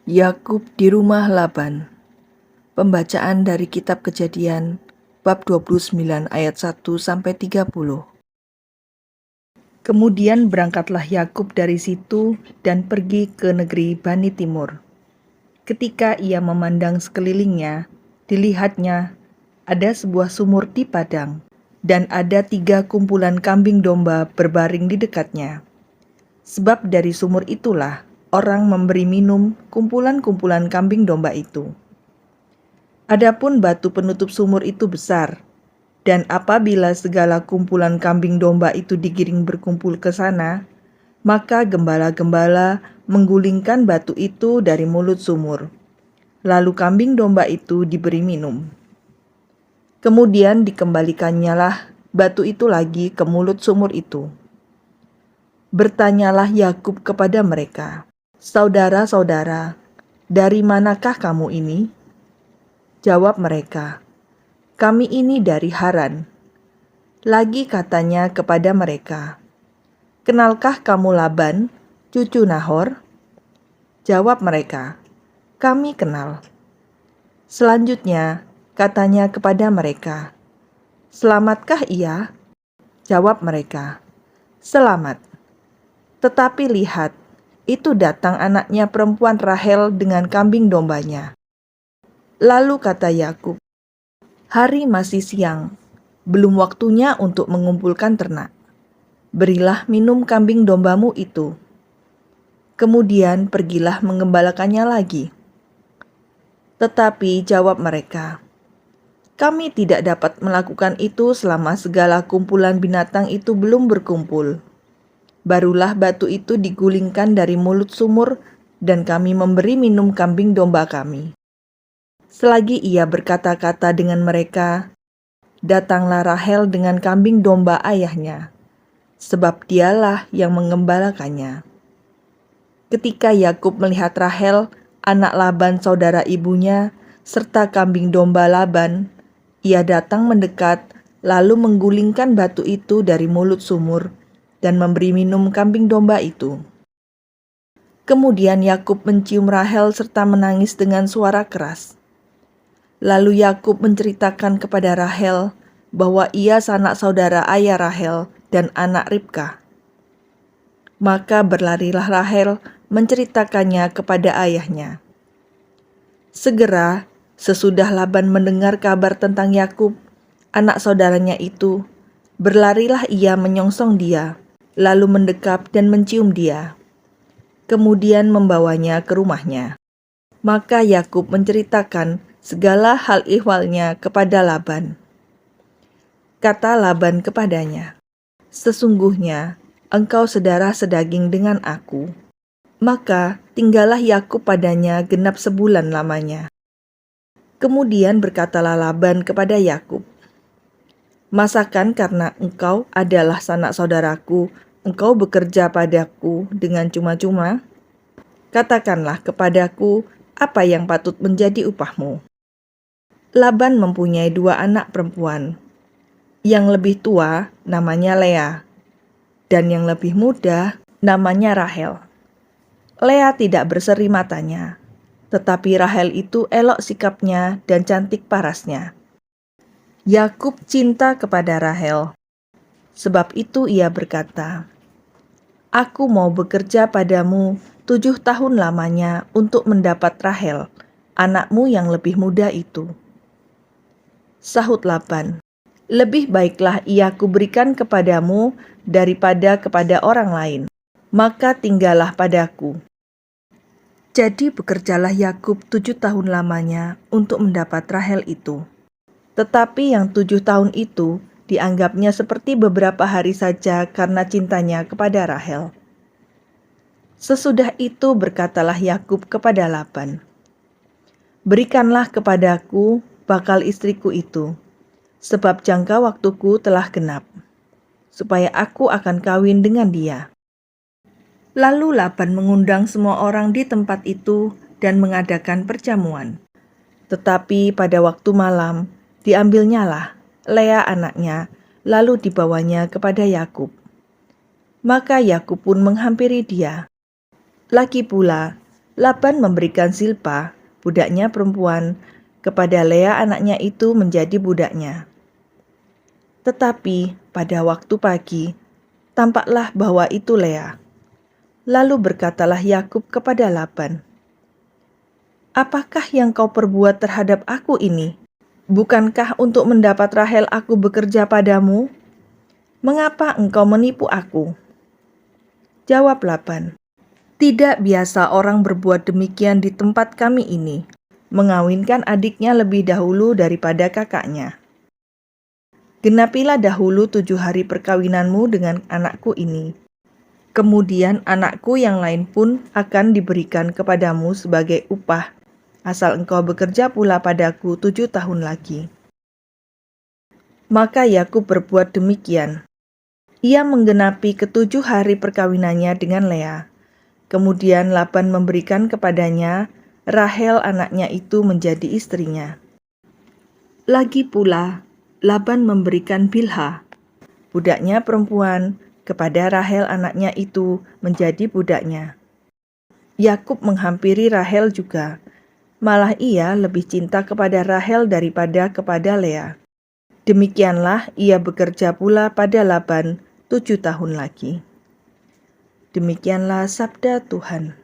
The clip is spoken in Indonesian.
Yakub di rumah Laban. Pembacaan dari kitab Kejadian bab 29 ayat 1 sampai 30. Kemudian berangkatlah Yakub dari situ dan pergi ke negeri Bani Timur. Ketika ia memandang sekelilingnya, dilihatnya ada sebuah sumur di padang, dan ada 3 kumpulan kambing domba berbaring di dekatnya. Sebab dari sumur itulah orang memberi minum kumpulan-kumpulan kambing domba itu. Adapun batu penutup sumur itu besar, dan apabila segala kumpulan kambing domba itu digiring berkumpul ke sana, maka gembala-gembala menggulingkan batu itu dari mulut sumur. Lalu kambing domba itu diberi minum. Kemudian dikembalikannya lah batu itu lagi ke mulut sumur itu. Bertanyalah Yakub kepada mereka, "Saudara-saudara, dari manakah kamu ini?" Jawab mereka, "Kami ini dari Haran." Lagi katanya kepada mereka, "Kenalkah kamu Laban, cucu Nahor?" Jawab mereka, "Kami kenal." Selanjutnya katanya kepada mereka, "Selamatkah ia?" Jawab mereka, "Selamat." Tetapi lihat, itu datang anaknya perempuan Rahel dengan kambing dombanya. Lalu kata Yakub, "Hari masih siang, belum waktunya untuk mengumpulkan ternak. Berilah minum kambing dombamu itu." Kemudian pergilah mengembalakannya lagi. Tetapi jawab mereka, "Kami tidak dapat melakukan itu selama segala kumpulan binatang itu belum berkumpul. Barulah batu itu digulingkan dari mulut sumur dan kami memberi minum kambing domba kami." Selagi ia berkata-kata dengan mereka, datanglah Rahel dengan kambing domba ayahnya, sebab dialah yang mengembalakannya. Ketika Yakub melihat Rahel, anak Laban saudara ibunya, serta kambing domba Laban, ia datang mendekat, lalu menggulingkan batu itu dari mulut sumur, dan memberi minum kambing domba itu. Kemudian Yakub mencium Rahel serta menangis dengan suara keras. Lalu Yakub menceritakan kepada Rahel bahwa ia sanak saudara ayah Rahel dan anak Ribkah. Maka berlarilah Rahel menceritakannya kepada ayahnya. Segera sesudah Laban mendengar kabar tentang Yakub, anak saudaranya itu, berlarilah ia menyongsong dia, lalu mendekap dan mencium dia. Kemudian membawanya ke rumahnya. Maka Yakub menceritakan segala hal ihwalnya kepada Laban. Kata Laban kepadanya, "Sesungguhnya engkau sedara sedaging dengan aku." Maka tinggallah Yakub padanya genap sebulan lamanya. Kemudian berkatalah Laban kepada Yakub, "Masakan karena engkau adalah sanak saudaraku, engkau bekerja padaku dengan cuma-cuma? Katakanlah kepadaku apa yang patut menjadi upahmu." Laban mempunyai 2 anak perempuan. Yang lebih tua namanya Lea, dan yang lebih muda namanya Rahel. Lea tidak berseri matanya, tetapi Rahel itu elok sikapnya dan cantik parasnya. Yakub cinta kepada Rahel, sebab itu ia berkata, "Aku mau bekerja padamu 7 tahun lamanya untuk mendapat Rahel, anakmu yang lebih muda itu." Sahut Laban, "Lebih baiklah ia kuberikan kepadamu daripada kepada orang lain, maka tinggallah padaku." Jadi bekerjalah Yakub 7 tahun lamanya untuk mendapat Rahel itu. Tetapi yang 7 tahun itu dianggapnya seperti beberapa hari saja karena cintanya kepada Rahel. Sesudah itu berkatalah Yakub kepada Laban, "Berikanlah kepadaku bakal istriku itu, sebab jangka waktuku telah genap, supaya aku akan kawin dengan dia." Lalu Laban mengundang semua orang di tempat itu dan mengadakan perjamuan. Tetapi pada waktu malam, diambilnyalah Lea anaknya, lalu dibawanya kepada Yakub. Maka Yakub pun menghampiri dia. Lagi pula, Laban memberikan Zilpa, budaknya perempuan, kepada Lea anaknya itu menjadi budaknya. Tetapi pada waktu pagi, tampaklah bahwa itu Lea. Lalu berkatalah Yakub kepada Laban, "Apakah yang kau perbuat terhadap aku ini? Bukankah untuk mendapat Rahel aku bekerja padamu? Mengapa engkau menipu aku?" Jawab Laban, "Tidak biasa orang berbuat demikian di tempat kami ini, mengawinkan adiknya lebih dahulu daripada kakaknya. Genapilah dahulu 7 hari perkawinanmu dengan anakku ini. Kemudian anakku yang lain pun akan diberikan kepadamu sebagai upah, asal engkau bekerja pula padaku 7 tahun lagi." Maka Yakub berbuat demikian. Ia menggenapi ke-7 hari perkawinannya dengan Lea. Kemudian Laban memberikan kepadanya Rahel anaknya itu menjadi istrinya. Lagi pula, Laban memberikan Bilha, budaknya perempuan, kepada Rahel anaknya itu menjadi budaknya. Yakub menghampiri Rahel juga, malah ia lebih cinta kepada Rahel daripada kepada Lea. Demikianlah ia bekerja pula pada Laban 7 tahun lagi. Demikianlah sabda Tuhan.